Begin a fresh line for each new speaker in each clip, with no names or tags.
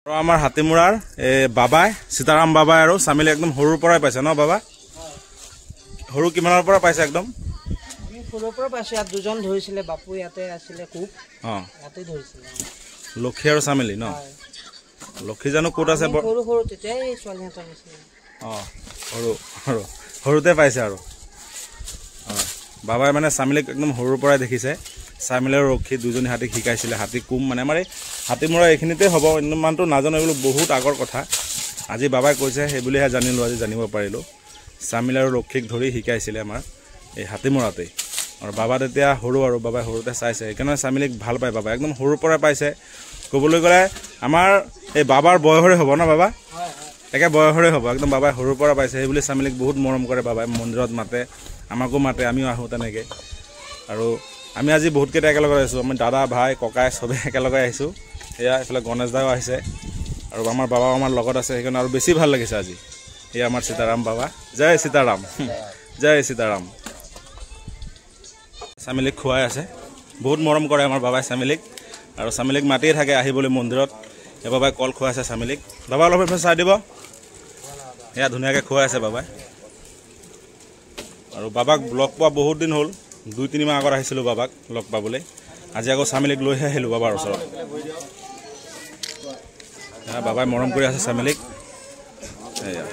আমাৰ হাতীমুৰাৰ বাবাই সীতাৰাম বাবাই আৰু চামিলি একদম সৰুৰ পৰাই পাইছে ন বাবা? সৰু কিমানৰ পৰা পাইছে? একদম
সৰুৰ পৰা পাইছে। ইয়াত দুজন ধৰিছিলে, বাপু ইয়াতে আছিলে, খুব ইয়াতে ধৰিছিলে।
লক্ষী আৰু চামিলি ন? লক্ষী জানো ক'ত আছে?
সৰু সৰু তেতিয়াই ছোৱালীহঁতৰ নিছিলে।
সৰু সৰু সৰুতে পাইছে আৰু বাবাই মানে চামিলিক একদম সৰুৰ পৰাই দেখিছে। চামিলি আৰু লক্ষী দুজনী হাতীক শিকাইছিলে। হাতী কোম মানে আমাৰ এই হাতীমুৰা এইখিনিতে হ'ব, ইমানটো নাজানো, এইবোৰ বহুত আগৰ কথা। আজি বাবাই কৈছে, সেইবুলিহে জানিলোঁ, আজি জানিব পাৰিলোঁ। চামিলি আৰু লক্ষীক ধৰি শিকাইছিলে আমাৰ এই হাতীমুৰাতেই। আৰু বাবা তেতিয়া সৰু, আৰু বাবাই সৰুতে চাইছে, সেইকাৰণে চামিলিক ভাল পায় বাবাই, একদম সৰুৰ পৰাই পাইছে। ক'বলৈ গ'লে আমাৰ এই বাবাৰ বয়সৰে হ'ব ন বাবা? একে বয়সৰে হ'ব, একদম বাবাই সৰুৰ পৰা পাইছে। সেইবুলি চামিলিক বহুত মৰম কৰে বাবাই, মন্দিৰত মাতে, আমাকো মাতে, আমিও আহোঁ তেনেকৈ। আৰু আমি আজি বহুতকেইটা একেলগে আহিছোঁ, আমি দাদা ভাই ককাই চবেই একেলগে আহিছোঁ। এয়া এইফালে গণেশ দাও আহিছে, আৰু আমাৰ বাবাও আমাৰ লগত আছে, সেইকাৰণে আৰু বেছি ভাল লাগিছে আজি। এয়া আমাৰ সীতাৰাম বাবা, জয় সীতাৰাম, জয় সীতাৰাম। চামিলিক খুৱাই আছে, বহুত মৰম কৰে আমাৰ বাবাই চামিলিক, আৰু চামিলিক মাতিয়ে থাকে আহিবলৈ মন্দিৰত। এই বাবাই কল খুৱাই আছে চামিলিক। বাবা অলপ এইফালে চাই দিব, এয়া ধুনীয়াকৈ খুৱাই আছে বাবাই। আৰু বাবাক লগ পোৱা বহুত দিন হ'ল, 2-3 মাহ আগত আহিছিলোঁ বাবাক লগ পাবলৈ। আজি আকৌ চামিলিক লৈহে আহিলোঁ বাবাৰ ওচৰত। বাবাই মৰম কৰি আছে চামিলিক। এয়া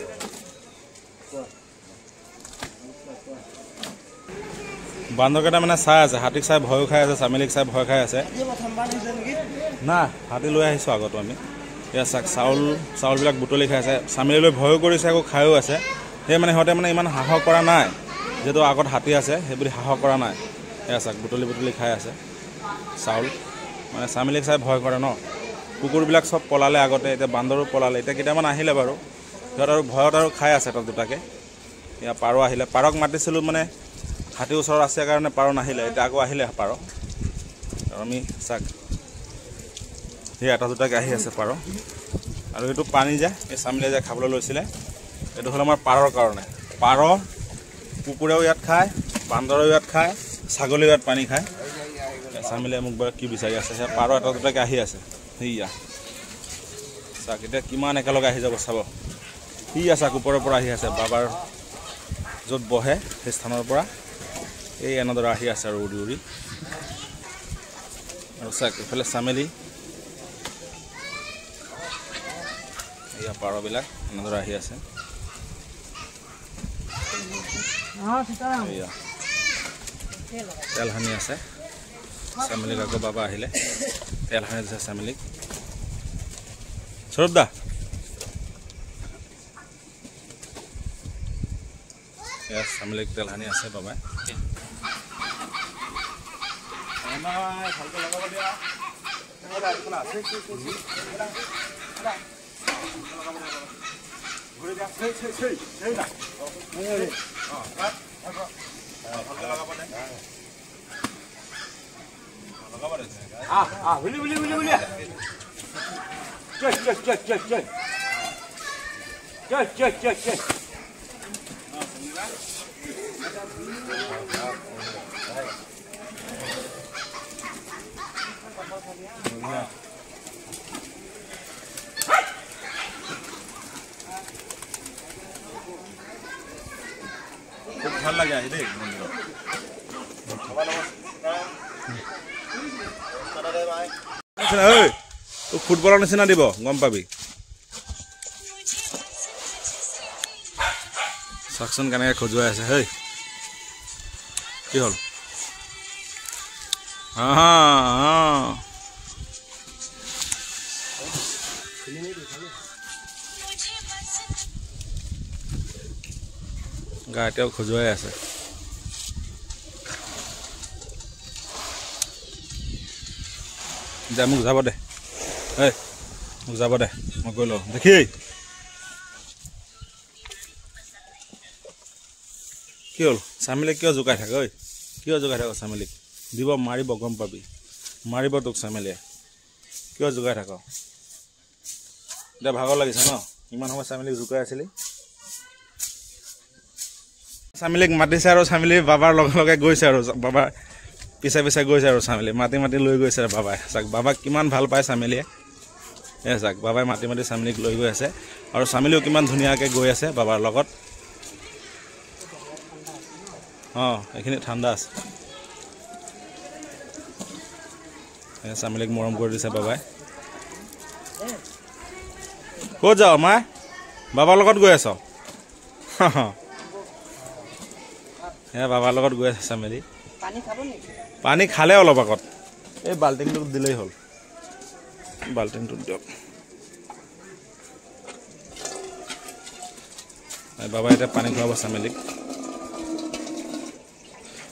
বান্দৰকেইটা মানে চাই আছে, হাতীক চাই ভয়ো খাই আছে, চামিলিক চাই ভয় খাই আছে। না হাতী লৈ আহিছোঁ আগতো আমি। এয়া চাওক চাউলবিলাক বুটলি খাই আছে, চামিলিলৈ ভয়ো কৰিছে, আকৌ খায়ো আছে। সেই মানে সিহঁতে মানে ইমান সাহস কৰা নাই, যিহেতু আগত হাতী আছে সেইবুলি সাহস কৰা নাই। এয়া চাওক বুটলি খাই আছে চাউল, মানে চামিলিক চাই ভয় কৰে ন। কুকুৰবিলাক চব পলালে আগতে, এতিয়া বান্দৰো পলালে, এতিয়া কেইটামান আহিলে বাৰু। সিহঁত আৰু ভয়ত আৰু খাই আছে এটা দুটাকৈ। এয়া পাৰ আহিলে, পাৰক মাতিছিলোঁ, মানে হাতীৰ ওচৰত আছে কাৰণে পাৰ নাহিলে, এতিয়া আকৌ আহিলে পাৰ। আৰু আমি চাওক সেই এটা দুটাকৈ আহি আছে পাৰ। আৰু এইটো পানী যে এই চামিলিয়ে যে খাবলৈ লৈছিলে, এইটো হ'ল আমাৰ পাৰৰ কাৰণে। পাৰ, কুকুৰেও ইয়াত খায়, বান্দৰেও ইয়াত খায়, ছাগলীও ইয়াত পানী খায়। চামিলিয়ে মোক বাৰু কি বিচাৰি আছে, সেই পাৰ এটা দুটাকৈ আহি আছে। সেয়া চাওক, এতিয়া কিমান একেলগে আহি যাব চাব। সেয়া চাওক ওপৰৰ পৰা আহি আছে, বাবাৰ য'ত বহে সেই স্থানৰ পৰা এই এনেদৰে আহি আছে আৰু উৰি উৰি। আৰু চাওক এইফালে চামিলি, এয়া পাৰবিলাক এনেদৰে আহি আছে। এয়া তেল সানি আছে চামিলিক, আকৌ বাবা আহিলে তেল সানি দিছে চামিলিক। সৌৰভ দা এয়া চামিলিক তেল সানি আছে বাবাই। খুব ভাল লাগে আহি দেই মন্দিৰত। তোক ফুটবলৰ নিচিনা দিব, গম পাবি। চাকচোন কেনেকৈ খজুৱাই আছে। হেই কি হ'ল? গা এতিয়াও খজুৱাই আছে। দে মোক যাব দে, এই মোক যাব দে, মই গৈ লওঁ দেখি। কি হ'ল? চামিলিক কিয় জোকাই থাকে? ঐ কিয় জোকাই থাক চামিলিক? দিব, মাৰিব, গম পাবি, মাৰিব তোক চামিলিয়ে। কিয় জোকাই থাক? এতিয়া ভাগৰ লাগিছে ন, ইমান সময় চামিলিক জোকাই আছিলি। চামিলিক মাতিছে আৰু চামিলি বাবাৰ লগে লগে গৈছে, আৰু বাবাৰ পিছে পিছে গৈছে আৰু চামিলি মাতি মাতি লৈ গৈছে বাবাই। চাওক বাবাক কিমান ভাল পায় চামিলিয়ে। চাক বাবাই মাতি মাতি চামেলিক লৈ গৈ আছে আৰু চামেলিও কিমান ধুনীয়াকৈ গৈ আছে বাবাৰ লগত এইখিনি ঠাণ্ডা আছে চামেলিক মৰম কৰি দিছে বাবাই ক'ত যাওঁ মা বাবাৰ লগত গৈ আছ বাবাৰ লগত গৈ আছে চামেলি পানী খালে অলপ আগত এই বাল্টিংটো দিলেই হ'ল বাল্টিংটো দিয়ক বাবাই এতিয়া পানী খুৱাব চামেলিক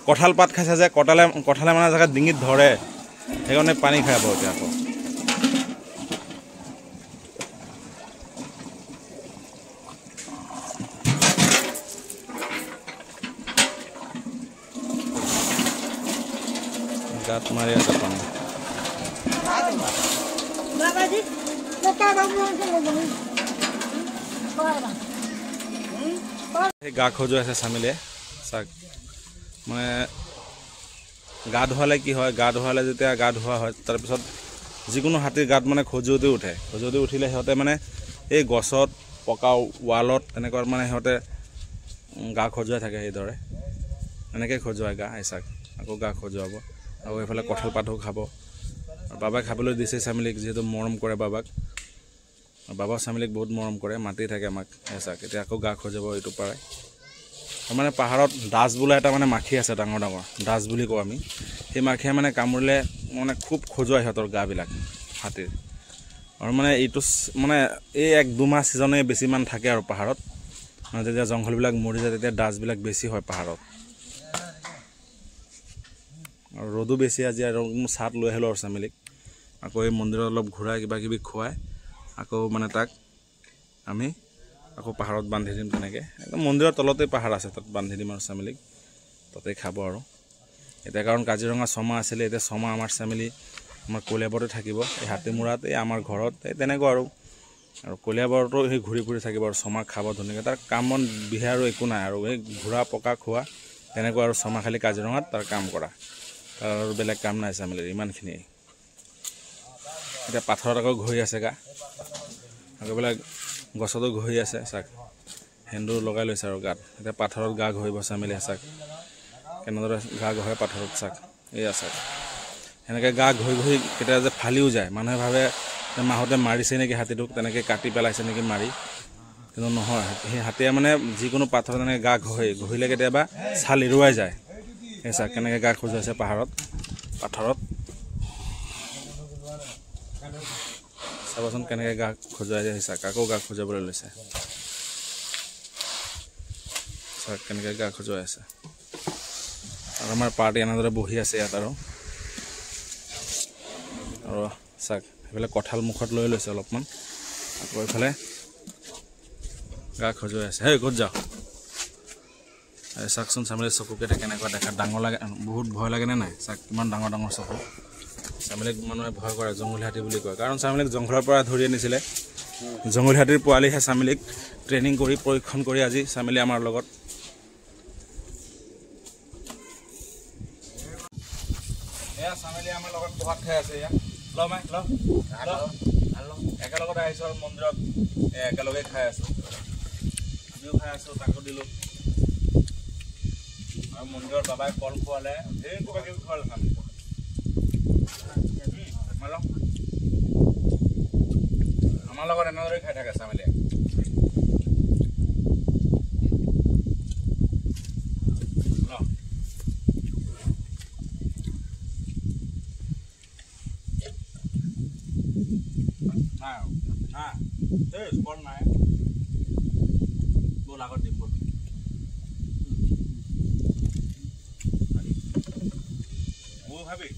কঁঠাল পাত খাইছে যে কঁঠালে মানে জেগাত ডিঙিত ধৰে সেইকাৰণে পানী খাই পাব এতিয়া আকৌ গাত মাৰি আছে পানী গা খজুৱাই আছে চামিলে চাক মানে গা ধোৱালে কি হয় গা ধোৱালে যেতিয়া গা ধোৱা হয় তাৰপিছত যিকোনো হাতীৰ গাত মানে খজুৱতি উঠিলে সিহঁতে মানে এই গছত পকা ৱালত এনেকুৱা মানে সিহঁতে গা খজুৱাই থাকে সেইদৰে এনেকৈ খজুৱাই গা চাক আকৌ গা খজুৱাব আৰু এইফালে কঁঠাল পাতো খাব আৰু বাবাই খাবলৈ দিছে চামেলিক যিহেতু মৰম কৰে বাবাক বাবা চামেলিক বহুত মৰম কৰে মাতি থাকে আমাক চাক এতিয়া আকৌ গা খজুৱাব এইটো পাৰে মানে পাহাৰত দাস বোলা এটা মানে মাখি আছে ডাঙৰ দাস বুলি কওঁ আমি সেই মাখিয়ে মানে কামুৰিলে মানে খুব খজুৱাই সিহঁতৰ গাবিলাক হাতীৰ আৰু মানে এইটো মানে এই 1-2 মাহ ছিজনে বেছিমান থাকে আৰু পাহাৰত মানে যেতিয়া জংঘলবিলাক মৰি যায় তেতিয়া দাসবিলাক বেছি হয় পাহাৰত আৰু ৰ'দো বেছি আজি আৰু চাট লৈ আহিলোঁ আৰু চামেলিক আকৌ এই মন্দিৰত অলপ ঘূৰাই কিবা কিবি খুৱাই আকৌ মানে তাক আমি আকৌ পাহাৰত বান্ধি দিম তেনেকৈ একদম মন্দিৰৰ তলতেই পাহাৰ আছে তাত বান্ধি দিম আৰু চামেলিক তাতে খাব আৰু এতিয়া কাৰণ কাজিৰঙা 6 মাহ আছিলে এতিয়া 6 মাহ আমাৰ চামেলি আমাৰ কলিয়াবৰতে থাকিব এই হাতীমূৰাত এই আমাৰ ঘৰত এই তেনেকুৱা আৰু কলিয়াবৰতো সেই ঘূৰি ফুৰি থাকিব আৰু 6 মাহ খাব ধুনীয়াকৈ তাৰ কাম বন বিহে আৰু একো নাই আৰু এই ঘূৰা পকা খোৱা তেনেকুৱা আৰু 6 মাহ খালি কাজিৰঙাত তাৰ কাম কৰা তাৰ আৰু বেলেগ কাম নাই চামেলিৰ ইমানখিনিয়ে এতিয়া পাথৰত আকৌ ঘূৰি আছে গা আকৌ বেলেগ গছতো ঘূৰি আছে চাক সেন্দুৰ লগাই লৈছে আৰু গাত এতিয়া পাথৰত গা ঘঁহিব চামেলি চাক কেনেদৰে গা ঘঁহে পাথৰত চাক এয়া চাক সেনেকৈ গা ঘঁহি কেতিয়া যে ফালিও যায় মানুহে ভাবে মাহঁতে মাৰিছে নেকি হাতীটোক তেনেকৈ কাটি পেলাইছে নেকি মাৰি কিন্তু নহয় সেই হাতীয়ে মানে যিকোনো পাথৰত তেনেকৈ গা ঘঁহিলে কেতিয়াবা ছাল এৰুৱাই যায় এই চাক কেনেকৈ গা খজুৱাইছে পাথৰত চাবচোন কেনেকৈ গা খজুৱাই যায় চাক আকৌ গা খজুৱাবলৈ লৈছে চাক কেনেকৈ গা খজুৱাই আছে আৰু আমাৰ পাৰ্টি এনেদৰে বহি আছে ইয়াত আৰু চাক সেইফালে কঁঠাল মুখত লৈ লৈছে অলপমান আকৌ এইফালে গা খজুৱাই আছে হেই ক'ত যাওঁ চাকচোন চামেলিৰ চকুকেইটা কেনেকুৱা দেখা ডাঙৰ লাগে বহুত ভয় লাগেনে নাই চাক কিমান ডাঙৰ চকু চামেলিক মানুহে ভয় কৰে জংঘলী হাতী বুলি কয় কাৰণ চামেলিক জংঘলৰ পৰা ধৰি আনিছিলে জংঘলী হাতীৰ পোৱালিহে চামেলিক ট্ৰেইনিং কৰি পৰীক্ষণ কৰি আজি চামেলি আমাৰ লগত এয়া চামেলি আমাৰ লগত প্ৰভাত খাই আছে এয়া একেলগতে আহিছোঁ আৰু মন্দিৰত একেলগে খাই আছোঁ আমিও খাই আছোঁ তাকো দিলোঁ আৰু মন্দিৰত বাবাই কল খোৱালে ধেৰ কিবা কিবি খোৱালে চামেলি আমাৰ লগত এনেদৰে খাই থাকে চামেলিয়ে নাই বল আগত দিম বল মই ভাবি